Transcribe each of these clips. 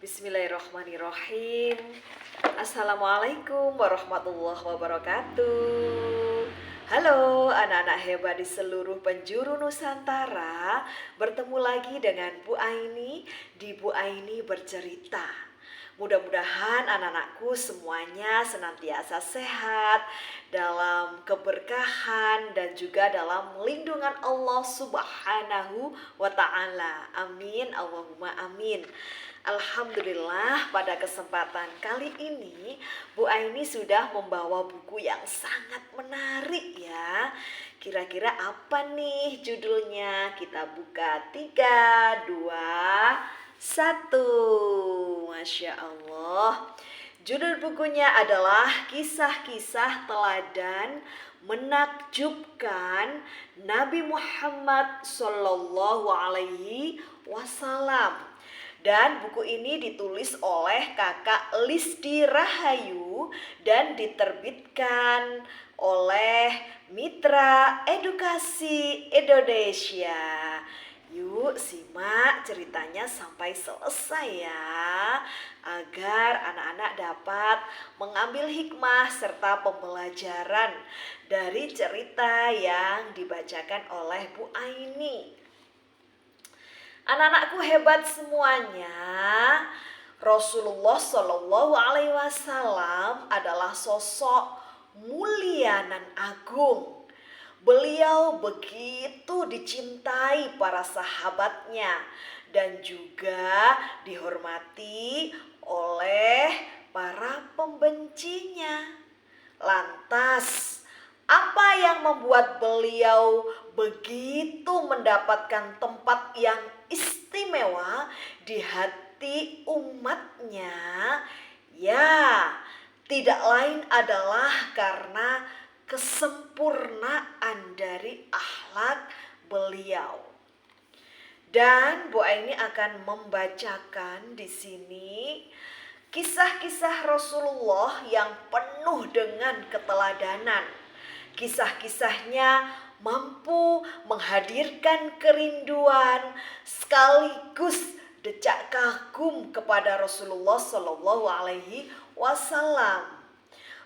Bismillahirrahmanirrahim. Assalamualaikum warahmatullahi wabarakatuh. Halo anak-anak hebat di seluruh penjuru Nusantara. Bertemu lagi dengan Bu Aini di Bu Aini Bercerita. Mudah-mudahan anak-anakku semuanya senantiasa sehat, dalam keberkahan dan juga dalam lindungan Allah Subhanahu wa Ta'ala. Amin, Allahumma amin. Alhamdulillah, pada kesempatan kali ini Bu Aini sudah membawa buku yang sangat menarik ya. Kira-kira apa nih judulnya? Kita buka 3, 2, 1. Masya Allah. Judul bukunya adalah Kisah-kisah Teladan Menakjubkan Nabi Muhammad Sallallahu Alaihi Wasallam. Dan buku ini ditulis oleh Kakak Lisdi Rahayu dan diterbitkan oleh Mitra Edukasi Indonesia. Yuk simak ceritanya sampai selesai ya, agar anak-anak dapat mengambil hikmah serta pembelajaran dari cerita yang dibacakan oleh Bu Aini. Anak-anakku hebat semuanya. Rasulullah Shallallahu Alaihi Wasallam adalah sosok mulia dan agung. Beliau begitu dicintai para sahabatnya dan juga dihormati oleh para pembencinya. Lantas, apa yang membuat beliau begitu mendapatkan tempat yang istimewa di hati umatnya? Ya, tidak lain adalah karena kesempurnaan dari akhlak beliau. Dan Bu Aini akan membacakan di sini kisah-kisah Rasulullah yang penuh dengan keteladanan. Kisah-kisahnya mampu menghadirkan kerinduan sekaligus decak kagum kepada Rasulullah Shallallahu Alaihi Wasallam.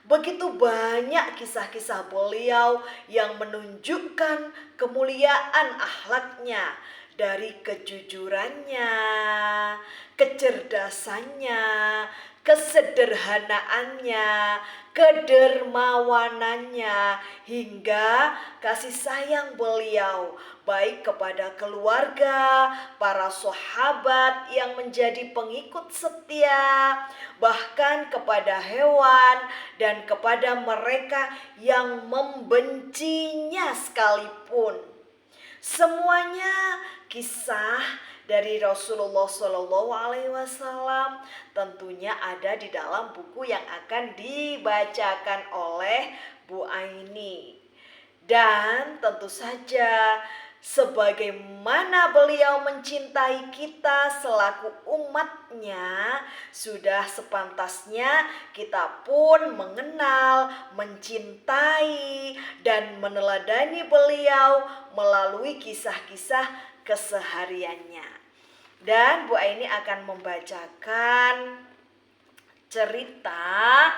Begitu banyak kisah-kisah beliau yang menunjukkan kemuliaan akhlaknya, dari kejujurannya, kecerdasannya, kesederhanaannya, kedermawanannya, hingga kasih sayang beliau baik kepada keluarga, para sahabat yang menjadi pengikut setia, bahkan kepada hewan dan kepada mereka yang membencinya sekalipun. Semuanya kisah dari Rasulullah Shallallahu Alaihi Wasallam tentunya ada di dalam buku yang akan dibacakan oleh Bu Aini. Dan tentu saja sebagaimana beliau mencintai kita selaku umatnya, sudah sepantasnya kita pun mengenal, mencintai, dan meneladani beliau melalui kisah-kisah kesehariannya. Dan Bu Aini akan membacakan cerita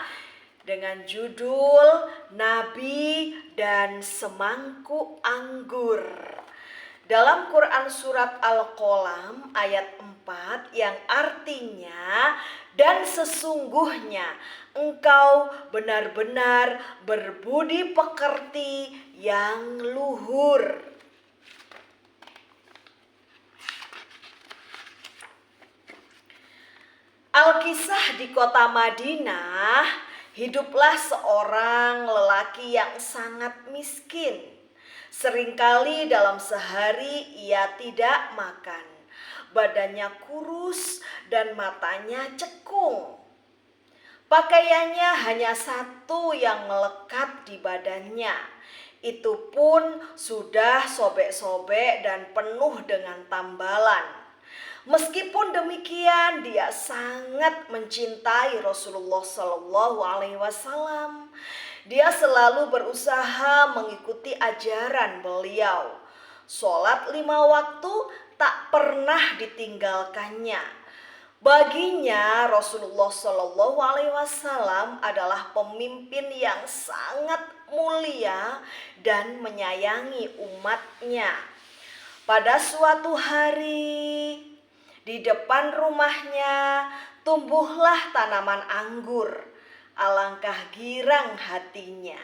dengan judul Nabi dan Semangkuk Anggur. Dalam Quran surat Al-Qalam ayat 4 yang artinya, dan sesungguhnya engkau benar-benar berbudi pekerti yang luhur. Alkisah di kota Madinah, hiduplah seorang lelaki yang sangat miskin. Seringkali dalam sehari ia tidak makan. Badannya kurus dan matanya cekung. Pakaiannya hanya satu yang melekat di badannya. Itu pun sudah sobek-sobek dan penuh dengan tambalan. Meskipun demikian, dia sangat mencintai Rasulullah Sallallahu Alaihi Wasallam. Dia selalu berusaha mengikuti ajaran beliau. Sholat 5 waktu tak pernah ditinggalkannya. Baginya Rasulullah Shallallahu Alaihi Wasallam adalah pemimpin yang sangat mulia dan menyayangi umatnya. Pada suatu hari di depan rumahnya tumbuhlah tanaman anggur. Alangkah girang hatinya.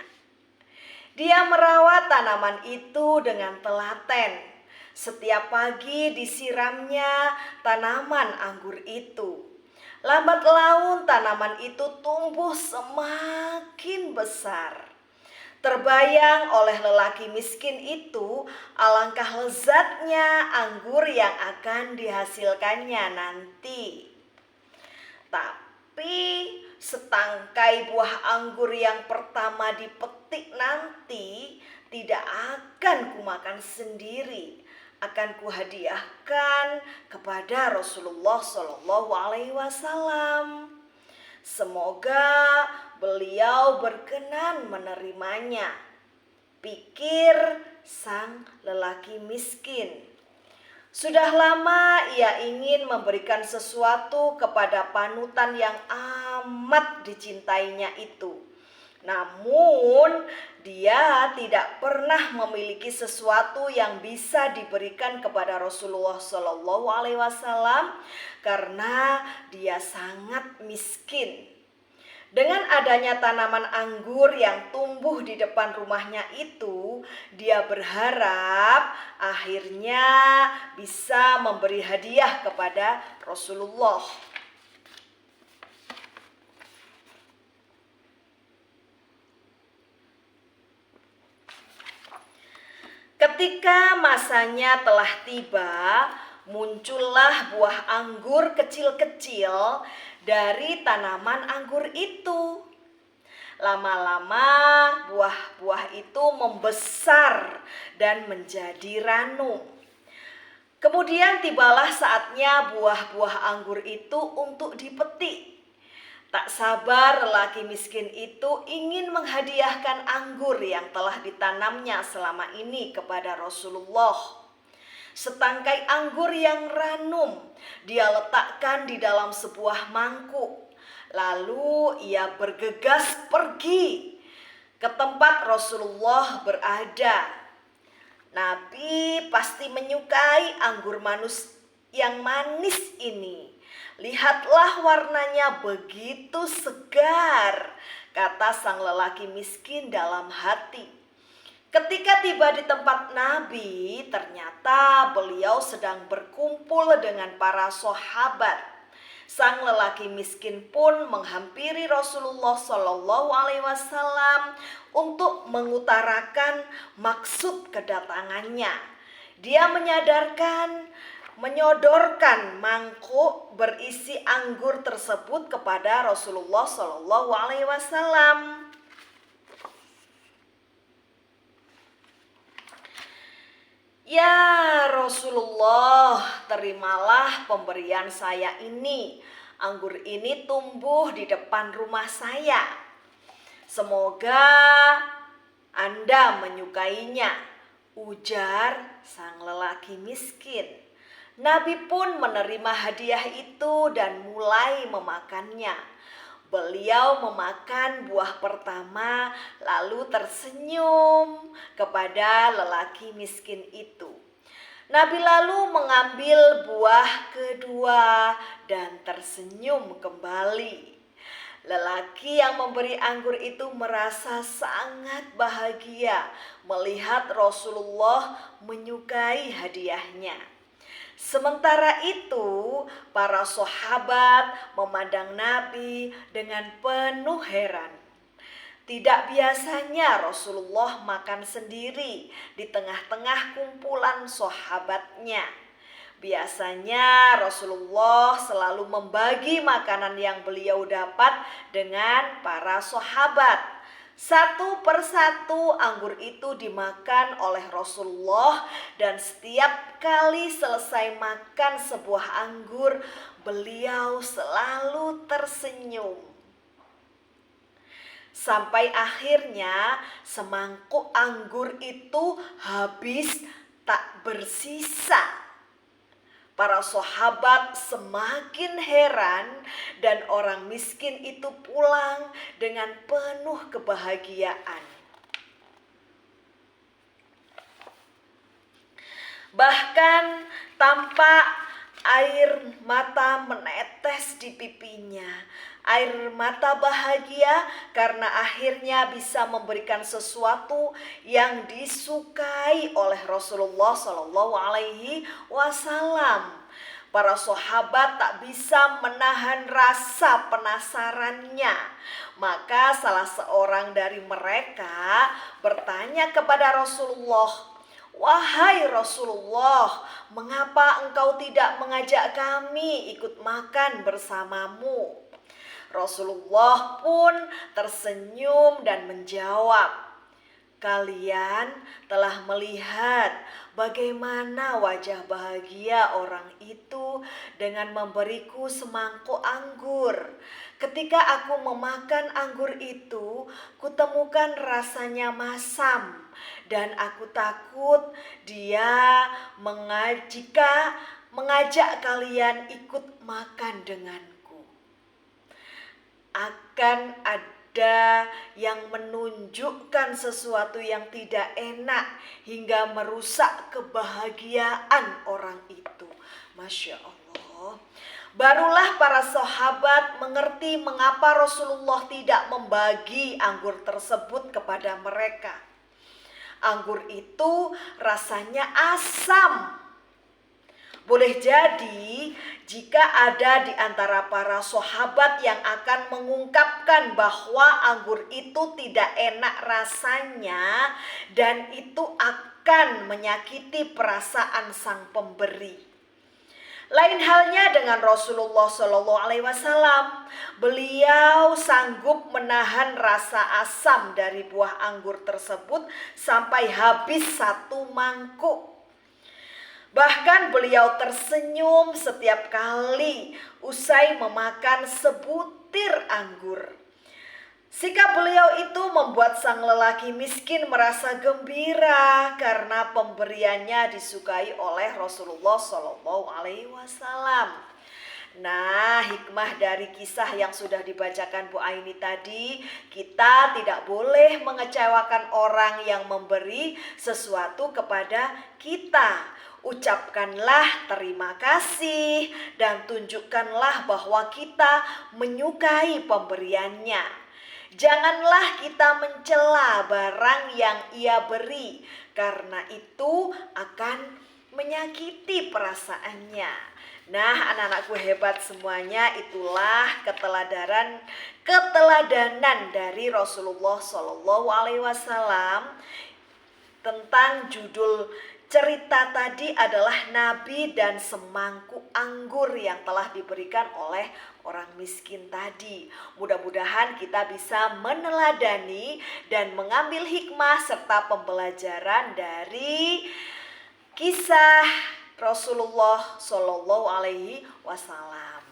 Dia merawat tanaman itu dengan telaten. Setiap pagi disiramnya tanaman anggur itu. Lambat laun tanaman itu tumbuh semakin besar. Terbayang oleh lelaki miskin itu alangkah lezatnya anggur yang akan dihasilkannya nanti. Tapi setangkai buah anggur yang pertama dipetik nanti tidak akan kumakan sendiri, akan kuhadiahkan kepada Rasulullah Shallallahu Alaihi Wasallam. Semoga beliau berkenan menerimanya, pikir sang lelaki miskin. Sudah lama ia ingin memberikan sesuatu kepada panutan yang amat dicintainya itu. Namun dia tidak pernah memiliki sesuatu yang bisa diberikan kepada Rasulullah Shallallahu Alaihi Wasallam karena dia sangat miskin. Dengan adanya tanaman anggur yang tumbuh di depan rumahnya itu, dia berharap akhirnya bisa memberi hadiah kepada Rasulullah. Ketika masanya telah tiba, muncullah buah anggur kecil-kecil dari tanaman anggur itu. Lama-lama buah-buah itu membesar dan menjadi ranum. Kemudian tibalah saatnya buah-buah anggur itu untuk dipetik. Tak sabar lelaki miskin itu ingin menghadiahkan anggur yang telah ditanamnya selama ini kepada Rasulullah. Setangkai anggur yang ranum dia letakkan di dalam sebuah mangkuk. Lalu ia bergegas pergi ke tempat Rasulullah berada. Nabi pasti menyukai anggur yang manis ini. Lihatlah warnanya begitu segar, kata sang lelaki miskin dalam hati. Ketika tiba di tempat Nabi, ternyata beliau sedang berkumpul dengan para sahabat. Sang lelaki miskin pun menghampiri Rasulullah Shallallahu Alaihi Wasallam untuk mengutarakan maksud kedatangannya. Dia menyodorkan mangkuk berisi anggur tersebut kepada Rasulullah Shallallahu Alaihi Wasallam. Ya Rasulullah, terimalah pemberian saya ini. Anggur ini tumbuh di depan rumah saya. Semoga Anda menyukainya, ujar sang lelaki miskin. Nabi pun menerima hadiah itu dan mulai memakannya. Beliau memakan buah pertama lalu tersenyum kepada lelaki miskin itu. Nabi lalu mengambil buah kedua dan tersenyum kembali. Lelaki yang memberi anggur itu merasa sangat bahagia melihat Rasulullah menyukai hadiahnya. Sementara itu, para sahabat memandang Nabi dengan penuh heran. Tidak biasanya Rasulullah makan sendiri di tengah-tengah kumpulan sahabatnya. Biasanya Rasulullah selalu membagi makanan yang beliau dapat dengan para sahabat. Satu persatu anggur itu dimakan oleh Rasulullah dan setiap kali selesai makan sebuah anggur, beliau selalu tersenyum. Sampai akhirnya semangkuk anggur itu habis tak bersisa. Para sahabat semakin heran dan orang miskin itu pulang dengan penuh kebahagiaan. Bahkan tampak air mata menetes di pipinya. Air mata bahagia karena akhirnya bisa memberikan sesuatu yang disukai oleh Rasulullah Shallallahu Alaihi Wasallam. Para sahabat tak bisa menahan rasa penasarannya. Maka salah seorang dari mereka bertanya kepada Rasulullah, "Wahai Rasulullah, mengapa engkau tidak mengajak kami ikut makan bersamamu?" Rasulullah pun tersenyum dan menjawab, "Kalian telah melihat bagaimana wajah bahagia orang itu dengan memberiku semangkuk anggur. Ketika aku memakan anggur itu, kutemukan rasanya masam dan aku takut dia mengajak kalian ikut makan denganku. Akan ada yang menunjukkan sesuatu yang tidak enak hingga merusak kebahagiaan orang itu." Masya Allah. Barulah para sahabat mengerti mengapa Rasulullah tidak membagi anggur tersebut kepada mereka. Anggur itu rasanya asam. Boleh jadi jika ada di antara para sahabat yang akan mengungkapkan bahwa anggur itu tidak enak rasanya dan itu akan menyakiti perasaan sang pemberi. Lain halnya dengan Rasulullah Shallallahu Alaihi Wasallam. Beliau sanggup menahan rasa asam dari buah anggur tersebut sampai habis 1 mangkuk. Bahkan beliau tersenyum setiap kali usai memakan sebutir anggur. Sikap beliau itu membuat sang lelaki miskin merasa gembira karena pemberiannya disukai oleh Rasulullah Shallallahu Alaihi Wasallam. Nah, hikmah dari kisah yang sudah dibacakan Bu Aini tadi, kita tidak boleh mengecewakan orang yang memberi sesuatu kepada kita. Ucapkanlah terima kasih dan tunjukkanlah bahwa kita menyukai pemberiannya. Janganlah kita mencela barang yang ia beri, karena itu akan menyakiti perasaannya. Nah, anak-anakku hebat semuanya, itulah keteladanan dari Rasulullah Shallallahu Alaihi Wasallam. Tentang judul cerita tadi adalah Nabi dan semangkuk anggur yang telah diberikan oleh orang miskin tadi. Mudah-mudahan kita bisa meneladani dan mengambil hikmah serta pembelajaran dari kisah Rasulullah Shallallahu Alaihi Wasallam.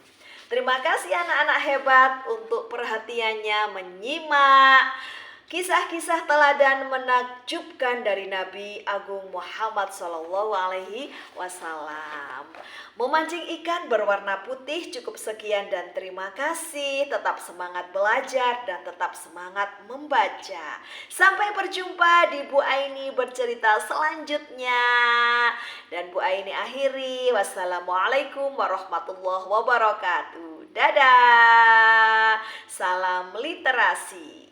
Terima kasih anak-anak hebat untuk perhatiannya menyimak kisah-kisah teladan menakjubkan dari Nabi Agung Muhammad Sallallahu Alaihi Wasallam. Memancing ikan berwarna putih cukup sekian dan terima kasih. Tetap semangat belajar dan tetap semangat membaca. Sampai berjumpa di Bu Aini bercerita selanjutnya. Dan Bu Aini akhiri. Wassalamualaikum warahmatullahi wabarakatuh. Dadah. Salam literasi.